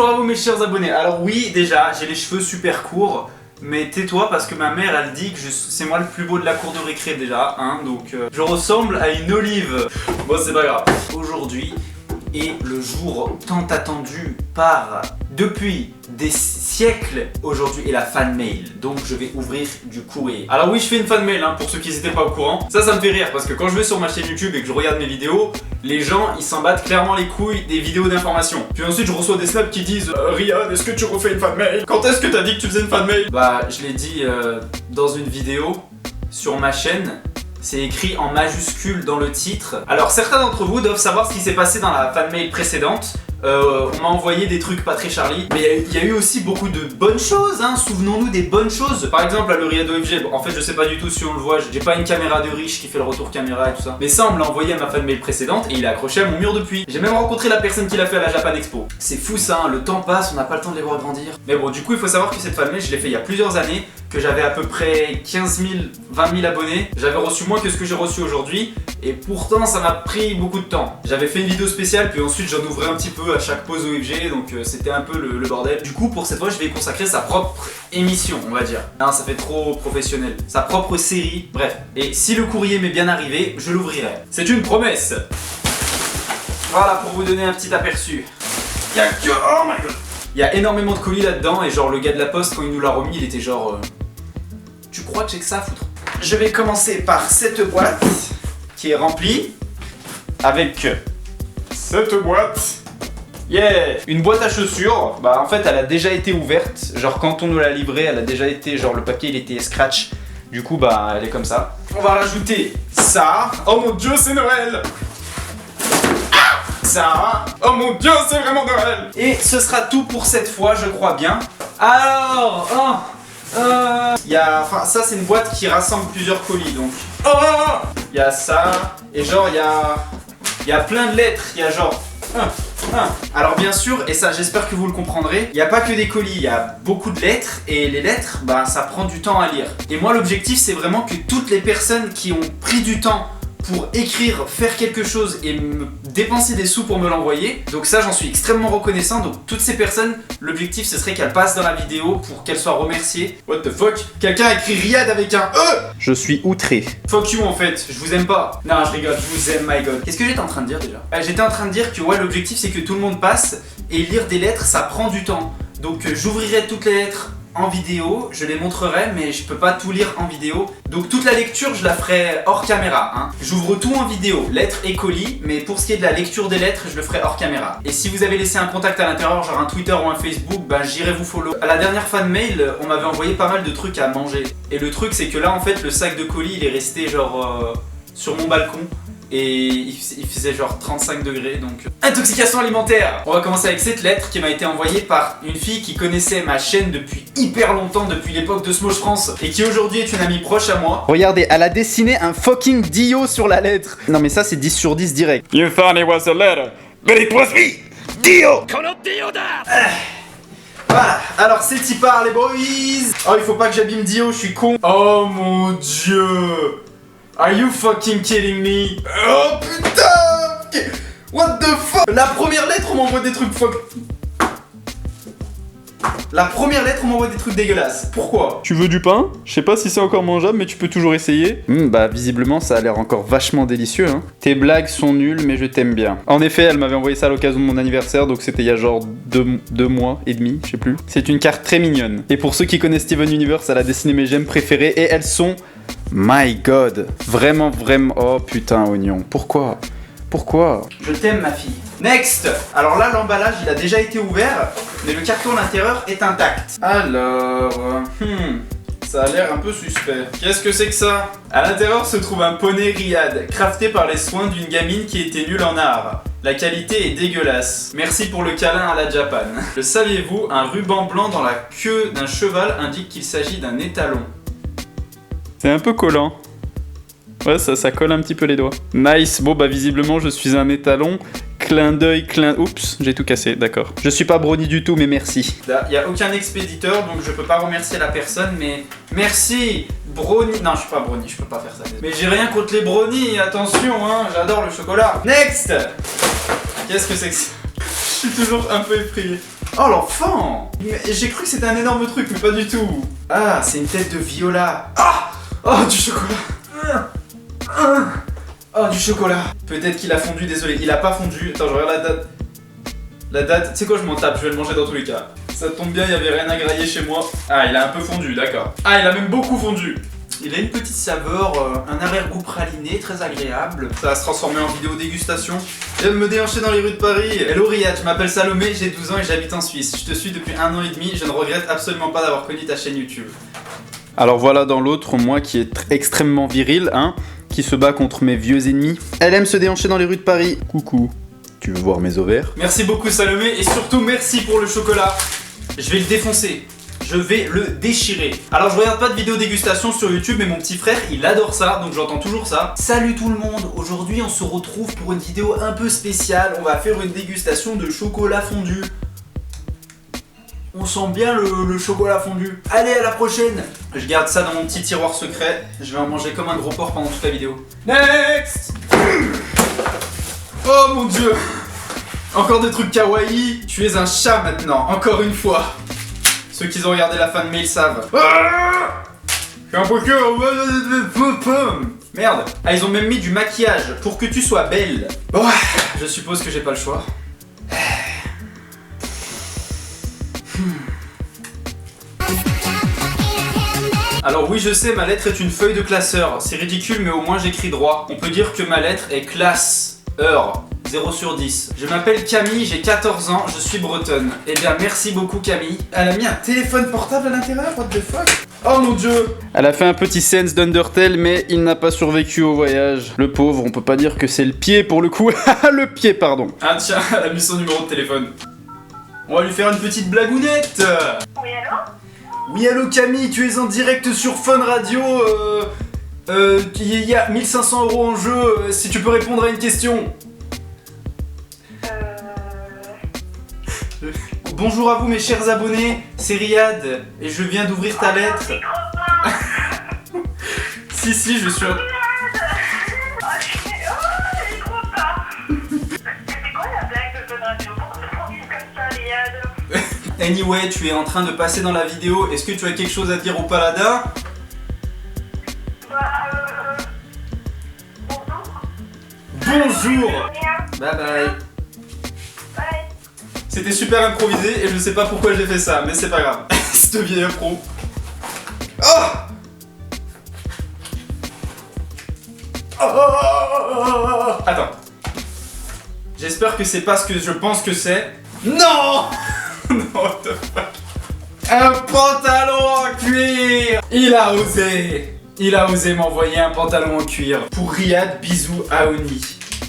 Bonjour à vous mes chers abonnés. Alors oui, déjà, j'ai les cheveux super courts. Mais tais-toi parce que ma mère elle dit que c'est moi le plus beau de la cour de récré déjà, hein, donc je ressemble à une olive. Bon c'est pas grave. Aujourd'hui est le jour tant attendu par depuis des siècles. Aujourd'hui est la fan mail, donc je vais ouvrir du courrier. Alors oui je fais une fan mail hein, pour ceux qui n'étaient pas au courant. Ça me fait rire parce que quand je vais sur ma chaîne YouTube et que je regarde mes vidéos, les gens ils s'en battent clairement les couilles des vidéos d'information. Puis ensuite je reçois des snaps qui disent Riyad, est-ce que tu refais une fan mail? Quand est-ce que t'as dit que tu faisais une fan mail? Bah je l'ai dit dans une vidéo sur ma chaîne. C'est écrit en majuscule dans le titre. Alors certains d'entre vous doivent savoir ce qui s'est passé dans la fan mail précédente. On m'a envoyé des trucs pas très Charlie. Mais il y a eu aussi beaucoup de bonnes choses, hein. Souvenons-nous des bonnes choses. Par exemple, à le Riyad OFG, en fait je sais pas du tout si on le voit, j'ai pas une caméra de riche qui fait le retour caméra et tout ça. Mais ça on me l'a envoyé à ma fan mail précédente et il est accroché à mon mur depuis. J'ai même rencontré la personne qui l'a fait à la Japan Expo. C'est fou ça, hein. Le temps passe, on n'a pas le temps de les voir grandir. Mais bon, du coup il faut savoir que cette fan mail je l'ai fait il y a plusieurs années, que j'avais à peu près 15 000, 20 000 abonnés. J'avais reçu moins que ce que j'ai reçu aujourd'hui et pourtant ça m'a pris beaucoup de temps. J'avais fait une vidéo spéciale puis ensuite j'en ouvrais un petit peu à chaque pause OFG, donc c'était un peu le bordel. Du coup pour cette fois je vais y consacrer sa propre émission on va dire. Non ça fait trop professionnel. Sa propre série, bref. Et si le courrier m'est bien arrivé, je l'ouvrirai. C'est une promesse. Voilà pour vous donner un petit aperçu. Y'a que... Oh my god. Il y a énormément de colis là-dedans et genre le gars de la poste quand il nous l'a remis il était genre tu crois que j'ai que ça à foutre? Je vais commencer par cette boîte qui est remplie avec cette boîte. Yeah. Une boîte à chaussures, bah en fait elle a déjà été ouverte. Genre quand on nous l'a livrée elle a déjà été, genre le papier il était scratch. Du coup bah elle est comme ça. On va rajouter ça. Oh mon dieu c'est Noël. Ça. Oh mon dieu, c'est vraiment Noël. Et ce sera tout pour cette fois, je crois bien. Alors, enfin, ça c'est une boîte qui rassemble plusieurs colis, donc. Il y a ça, et genre il y a plein de lettres, il y a genre. Alors bien sûr, et ça j'espère que vous le comprendrez, il n'y a pas que des colis, il y a beaucoup de lettres et les lettres, bah ça prend du temps à lire. Et moi l'objectif c'est vraiment que toutes les personnes qui ont pris du temps pour écrire, faire quelque chose et me dépenser des sous pour me l'envoyer. Donc ça j'en suis extrêmement reconnaissant. Donc toutes ces personnes, l'objectif ce serait qu'elles passent dans la vidéo pour qu'elles soient remerciées. What the fuck? Quelqu'un a écrit Riyad avec un E. Je suis outré. Fuck you en fait, je vous aime pas. Non je rigole, je vous aime my god. Qu'est-ce que j'étais en train de dire déjà? J'étais en train de dire que ouais l'objectif c'est que tout le monde passe et lire des lettres ça prend du temps. Donc j'ouvrirai toutes les lettres en vidéo, je les montrerai mais je peux pas tout lire en vidéo. Donc toute la lecture je la ferai hors caméra hein. J'ouvre tout en vidéo, lettres et colis, mais pour ce qui est de la lecture des lettres je le ferai hors caméra. Et si vous avez laissé un contact à l'intérieur, genre un Twitter ou un Facebook, ben j'irai vous follow. À la dernière fan mail, on m'avait envoyé pas mal de trucs à manger. Et le truc c'est que là en fait le sac de colis il est resté genre sur mon balcon. Et il faisait genre 35 degrés donc... Intoxication alimentaire. On va commencer avec cette lettre qui m'a été envoyée par une fille qui connaissait ma chaîne depuis hyper longtemps, depuis l'époque de Smosh France, et qui aujourd'hui est une amie proche à moi. Regardez, elle a dessiné un fucking Dio sur la lettre. Non mais ça c'est 10 sur 10 direct. You thought it was a letter, but it was me, Dio. Voilà, alors c'est y part les boys. Oh il faut pas que j'abîme Dio, je suis con. Oh mon dieu. Are you fucking kidding me? Oh putain! What the fuck? La première lettre on m'envoie des trucs fuck. La première lettre on m'envoie des trucs dégueulasses. Pourquoi? Tu veux du pain? Je sais pas si c'est encore mangeable mais tu peux toujours essayer. Bah visiblement ça a l'air encore vachement délicieux hein. Tes blagues sont nulles mais je t'aime bien. En effet elle m'avait envoyé ça à l'occasion de mon anniversaire donc c'était il y a genre 2 mois et demi, je sais plus. C'est une carte très mignonne. Et pour ceux qui connaissent Steven Universe elle a dessiné mes gemmes préférées et elles sont... My god, vraiment, oh putain oignon, pourquoi? Je t'aime ma fille. Next. Alors là l'emballage il a déjà été ouvert, mais le carton à l'intérieur est intact. Alors, ça a l'air un peu suspect. Qu'est-ce que c'est que ça? À l'intérieur se trouve un poney Riyad, crafté par les soins d'une gamine qui était nulle en art. La qualité est dégueulasse. Merci pour le câlin à la Japan. Le saviez-vous, un ruban blanc dans la queue d'un cheval indique qu'il s'agit d'un étalon. C'est un peu collant. Ouais, ça colle un petit peu les doigts. Nice, bon bah visiblement je suis un étalon. Clin d'œil, Oups, j'ai tout cassé, d'accord. Je suis pas brownie du tout, mais merci. Là, y a aucun expéditeur, donc je peux pas remercier la personne, mais... Merci brownie... Non, je suis pas brownie, je peux pas faire ça. Mais j'ai rien contre les brownies, attention, hein, j'adore le chocolat. Next. Qu'est-ce que c'est que ça? suis toujours un peu effrayé. Oh l'enfant! J'ai cru que c'était un énorme truc, mais pas du tout. Ah, c'est une tête de Viola. Ah! Oh, du chocolat. Oh, du chocolat. Peut-être qu'il a fondu, désolé. Il a pas fondu. Attends, je regarde la date. La date, tu sais quoi, je m'en tape, je vais le manger dans tous les cas. Ça tombe bien, il y avait rien à grailler chez moi. Ah, il a un peu fondu, d'accord. Ah, il a même beaucoup fondu. Il a une petite saveur, un arrière-goût praliné, très agréable. Ça va se transformer en vidéo dégustation. J'aime me déhancher dans les rues de Paris. Hello Riyad, je m'appelle Salomé, j'ai 12 ans et j'habite en Suisse. Je te suis depuis 1 an et demi, je ne regrette absolument pas d'avoir connu ta chaîne YouTube. Alors voilà dans l'autre, moi qui est extrêmement viril, hein, qui se bat contre mes vieux ennemis. Elle aime se déhancher dans les rues de Paris. Coucou, tu veux voir mes ovaires? Merci beaucoup Salomé et surtout merci pour le chocolat. Je vais le défoncer. Je vais le déchirer. Alors je regarde pas de vidéo dégustation sur YouTube, mais mon petit frère il adore ça, donc j'entends toujours ça. Salut tout le monde, aujourd'hui on se retrouve pour une vidéo un peu spéciale. On va faire une dégustation de chocolat fondu. On sent bien le chocolat fondu. Allez, à la prochaine. Je garde ça dans mon petit tiroir secret. Je vais en manger comme un gros porc pendant toute la vidéo. Next. Oh mon dieu. Encore des trucs kawaii. Tu es un chat maintenant, encore une fois. Ceux qui ont regardé la fin de mail savent. Ah, je suis un peu cœur. Merde. Ah, ils ont même mis du maquillage pour que tu sois belle. Bon, je suppose que j'ai pas le choix. Alors oui, je sais, ma lettre est une feuille de classeur. C'est ridicule, mais au moins j'écris droit. On peut dire que ma lettre est classe. 0 sur 10. Je m'appelle Camille, j'ai 14 ans, je suis bretonne. Eh bien, merci beaucoup Camille. Elle a mis un téléphone portable à l'intérieur, what the fuck? Oh mon dieu! Elle a fait un petit sense d'Undertale, mais il n'a pas survécu au voyage. Le pauvre, on peut pas dire que c'est le pied pour le coup. Le pied, pardon. Ah tiens, elle a mis son numéro de téléphone. On va lui faire une petite blagounette. Oui, allô? Oui, allô Camille, tu es en direct sur Fun Radio. Il y a 1500 € en jeu, si tu peux répondre à une question. Bonjour à vous mes chers abonnés, c'est Riyad et je viens d'ouvrir ta lettre. Si, je suis... Anyway, tu es en train de passer dans la vidéo, est-ce que tu as quelque chose à dire au paladin? Bonjour. Bye bye. C'était super improvisé et je sais pas pourquoi j'ai fait ça, mais c'est pas grave. Cette vieille impro. Oh, attends. J'espère que c'est pas ce que je pense que c'est. Non. Non, what the fuck. Un pantalon en cuir. Il a osé m'envoyer un pantalon en cuir. Pour Riyad, bisous Aoni.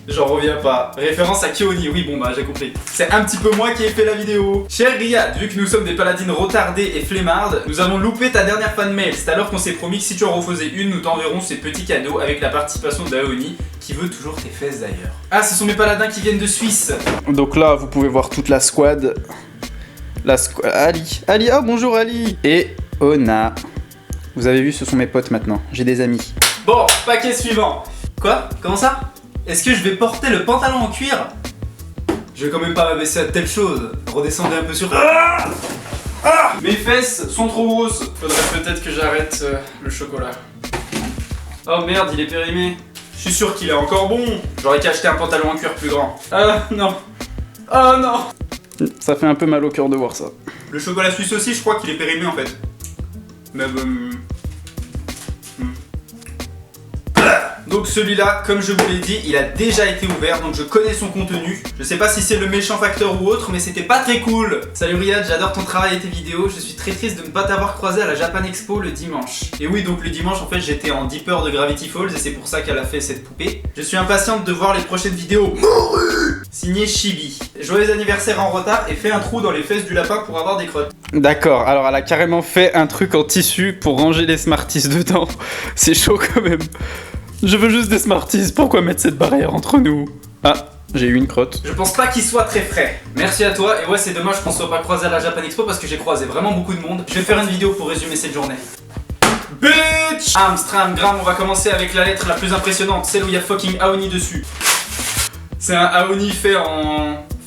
J'en reviens pas. Référence à Kioni, oui bon bah j'ai compris. C'est un petit peu moi qui ai fait la vidéo. Cher Riyad, vu que nous sommes des paladines retardées et flemmardes, nous avons loupé ta dernière fan mail. C'est alors qu'on s'est promis que si tu en refaisais une, nous t'enverrons ces petits cadeaux avec la participation d'Aoni, qui veut toujours tes fesses d'ailleurs. Ah, ce sont mes paladins qui viennent de Suisse. Donc là, vous pouvez voir toute la squad. Ali, oh bonjour Ali. Et Ona. Vous avez vu, ce sont mes potes maintenant. J'ai des amis. Bon, paquet suivant. Quoi? Comment ça? Est-ce que je vais porter le pantalon en cuir? Je vais quand même pas m'abaisser à telle chose. Redescendez un peu sur... Mes fesses sont trop grosses. Faudrait peut-être que j'arrête le chocolat. Oh merde, il est périmé. Je suis sûr qu'il est encore bon. J'aurais qu'à acheter un pantalon en cuir plus grand. Ah non. Oh non. Ça fait un peu mal au cœur de voir ça. Le chocolat suisse aussi, je crois qu'il est périmé en fait. Mais Donc celui-là, comme je vous l'ai dit, il a déjà été ouvert, donc je connais son contenu. Je sais pas si c'est le méchant facteur ou autre, mais c'était pas très cool. Salut Riyad, j'adore ton travail et tes vidéos. Je suis très triste de ne pas t'avoir croisé à la Japan Expo le dimanche. Et oui, donc le dimanche, en fait, j'étais en Deeper de Gravity Falls et c'est pour ça qu'elle a fait cette poupée. Je suis impatiente de voir les prochaines vidéos. Signé Chibi. Joyeux anniversaire en retard et fais un trou dans les fesses du lapin pour avoir des crottes. D'accord, alors elle a carrément fait un truc en tissu pour ranger les Smarties dedans. C'est chaud quand même. Je veux juste des Smarties, pourquoi mettre cette barrière entre nous? Ah, j'ai eu une crotte. Je pense pas qu'il soit très frais. Merci à toi, et ouais c'est dommage qu'on soit pas croisé à la Japan Expo parce que j'ai croisé vraiment beaucoup de monde. Je vais faire une vidéo pour résumer cette journée. Bitch! Amstramgram, on va commencer avec la lettre la plus impressionnante, celle où il y a fucking Aoni dessus. C'est un Aoni fait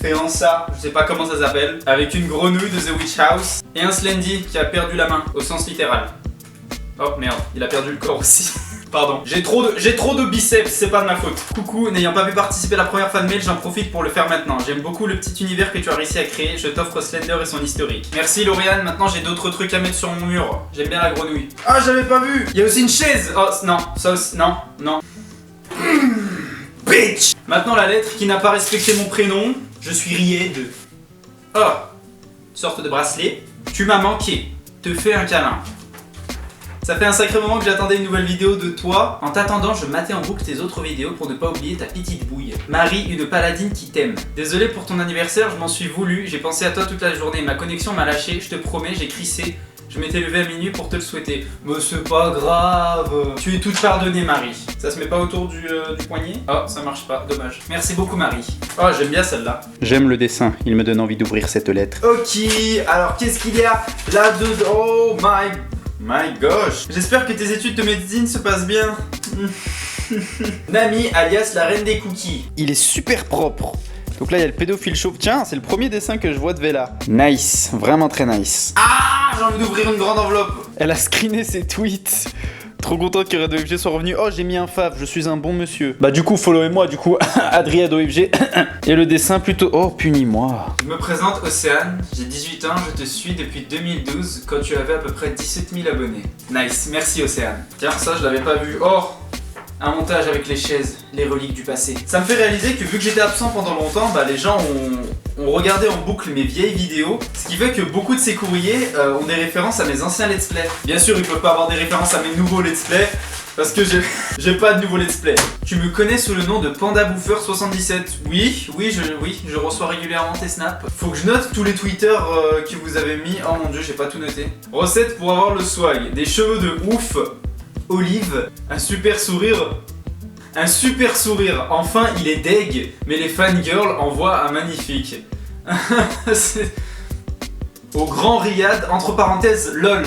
fait ça, je sais pas comment ça s'appelle, avec une grenouille de The Witch House et un Slendy qui a perdu la main, au sens littéral. Oh merde, il a perdu le corps aussi. Pardon. J'ai trop de biceps, c'est pas de ma faute. Coucou, n'ayant pas pu participer à la première fan mail, j'en profite pour le faire maintenant. J'aime beaucoup le petit univers que tu as réussi à créer. Je t'offre Slender et son historique. Merci Lauriane, maintenant j'ai d'autres trucs à mettre sur mon mur. J'aime bien la grenouille. Ah, j'avais pas vu. Il y a aussi une chaise. Oh non, ça aussi, non. Bitch. Maintenant la lettre qui n'a pas respecté mon prénom. Je suis rié de... Oh, sorte de bracelet. Tu m'as manqué. Te fais un câlin. Ça fait un sacré moment que j'attendais une nouvelle vidéo de toi. En t'attendant, je matais en boucle tes autres vidéos pour ne pas oublier ta petite bouille. Marie, une paladine qui t'aime. Désolé pour ton anniversaire, je m'en suis voulu. J'ai pensé à toi toute la journée. Ma connexion m'a lâché. Je te promets, j'ai crissé. Je m'étais levé à minuit pour te le souhaiter. Mais c'est pas grave. Tu es toute pardonnée, Marie. Ça se met pas autour du poignet? Oh, ça marche pas. Dommage. Merci beaucoup, Marie. Oh, j'aime bien celle-là. J'aime le dessin. Il me donne envie d'ouvrir cette lettre. Ok, alors qu'est-ce qu'il y a là-dedans? Oh my gosh. J'espère que tes études de médecine se passent bien. Nami, alias la reine des cookies. Il est super propre. Donc là, il y a le pédophile chauve. Tiens, c'est le premier dessin que je vois de Vela. Nice, vraiment très nice. Ah, j'ai envie d'ouvrir une grande enveloppe. Elle a screené ses tweets. Trop contente que RadOFG soit revenu. Oh, j'ai mis un fave, je suis un bon monsieur. Bah du coup, followez-moi, du coup, AdriAdoFG. Et le dessin plutôt... Oh, punis-moi. Je me présente Océane, j'ai 18 ans, je te suis depuis 2012, quand tu avais à peu près 17 000 abonnés. Nice, merci Océane. Tiens, ça je l'avais pas vu. Oh, un montage avec les chaises, les reliques du passé. Ça me fait réaliser que vu que j'étais absent pendant longtemps, bah les gens ont regardé en boucle mes vieilles vidéos, ce qui fait que beaucoup de ces courriers ont des références à mes anciens let's play. Bien sûr, ils peuvent pas avoir des références à mes nouveaux let's play, parce que j'ai pas de nouveau let's play. Tu me connais sous le nom de Panda Boofer 77. Oui, je reçois régulièrement tes snaps. Faut que je note tous les Twitter que vous avez mis. Oh mon dieu, j'ai pas tout noté. Recette pour avoir le swag. Des cheveux de ouf. Olive, un super sourire. Un super sourire. Enfin, il est deg, mais les fangirls en voient un magnifique. Au grand Riyad, entre parenthèses, lol.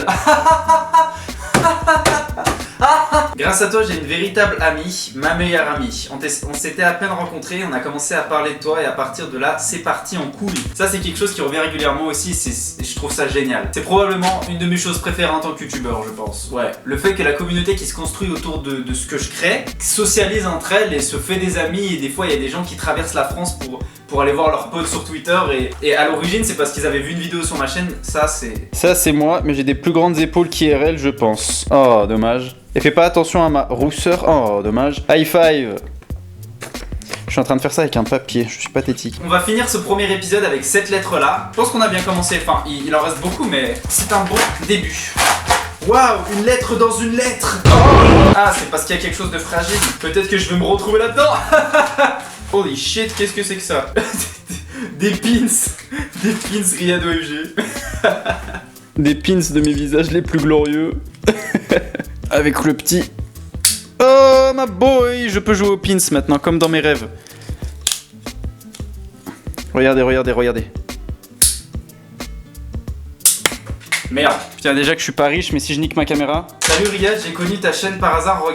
Grâce à toi, j'ai une véritable amie, ma meilleure amie. On s'était à peine rencontrés, on a commencé à parler de toi et à partir de là, c'est parti en couille. Ça, c'est quelque chose qui revient régulièrement aussi, je trouve ça génial. C'est probablement une de mes choses préférées en tant que youtubeur, je pense. Ouais, le fait que la communauté qui se construit autour de ce que je crée, socialise entre elles et se fait des amis, et des fois, il y a des gens qui traversent la France pour aller voir leurs potes sur Twitter, et à l'origine, c'est parce qu'ils avaient vu une vidéo sur ma chaîne. Ça, c'est moi, mais j'ai des plus grandes épaules qu'IRL, je pense. Oh, dommage. Et fais pas attention à ma rousseur. Oh, dommage. High five. Je suis en train de faire ça avec un papier, je suis pathétique. On va finir ce premier épisode avec cette lettre-là. Je pense qu'on a bien commencé, enfin, il en reste beaucoup, mais c'est un bon début. Waouh, une lettre dans une lettre. Oh, ah, c'est parce qu'il y a quelque chose de fragile. Peut-être que je vais me retrouver là-dedans. Holy shit, qu'est-ce que c'est que ça? Des pins. Des pins RadOFG. Des pins de mes visages les plus glorieux. Avec le petit... Oh, ma boy, je peux jouer aux pins maintenant, comme dans mes rêves. Regardez, regardez, regardez. Merde. Putain, déjà que je suis pas riche, mais si je nique ma caméra... Salut Riyad, j'ai connu ta chaîne par hasard en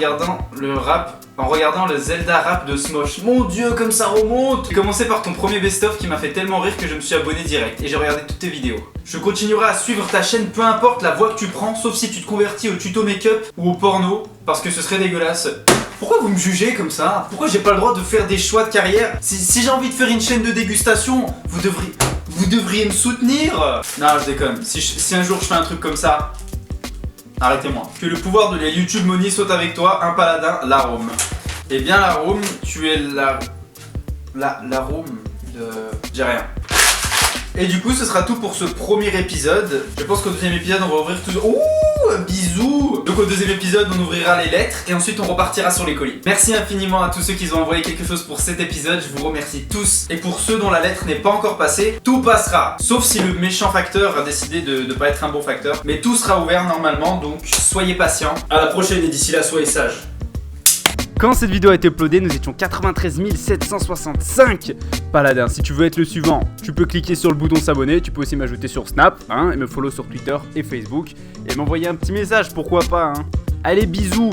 regardant le Zelda rap de Smosh. Mon dieu, comme ça remonte. J'ai commencé par ton premier best-of qui m'a fait tellement rire que je me suis abonné direct et j'ai regardé toutes tes vidéos. Je continuerai à suivre ta chaîne peu importe la voie que tu prends, sauf si tu te convertis au tuto make-up ou au porno, parce que ce serait dégueulasse. Pourquoi vous me jugez comme ça? Pourquoi j'ai pas le droit de faire des choix de carrière? Si j'ai envie de faire une chaîne de dégustation, vous devriez me soutenir. Non, je déconne. Si un jour je fais un truc comme ça, arrêtez-moi. Que le pouvoir de la YouTube money soit avec toi, un paladin, Larome. Eh bien Larome, tu es Larome de... J'ai rien. Et du coup, ce sera tout pour ce premier épisode. Je pense qu'au deuxième épisode, on va ouvrir tout... Ouh, un bisou. Donc au deuxième épisode, on ouvrira les lettres et ensuite on repartira sur les colis. Merci infiniment à tous ceux qui ont envoyé quelque chose pour cet épisode. Je vous remercie tous. Et pour ceux dont la lettre n'est pas encore passée, tout passera. Sauf si le méchant facteur a décidé de ne pas être un bon facteur. Mais tout sera ouvert normalement, donc soyez patients. À la prochaine et d'ici là, soyez sages. Quand cette vidéo a été uploadée, nous étions 93 765 paladins. Si tu veux être le suivant, tu peux cliquer sur le bouton s'abonner. Tu peux aussi m'ajouter sur Snap, et me follow sur Twitter et Facebook. Et m'envoyer un petit message, pourquoi pas. Allez, bisous.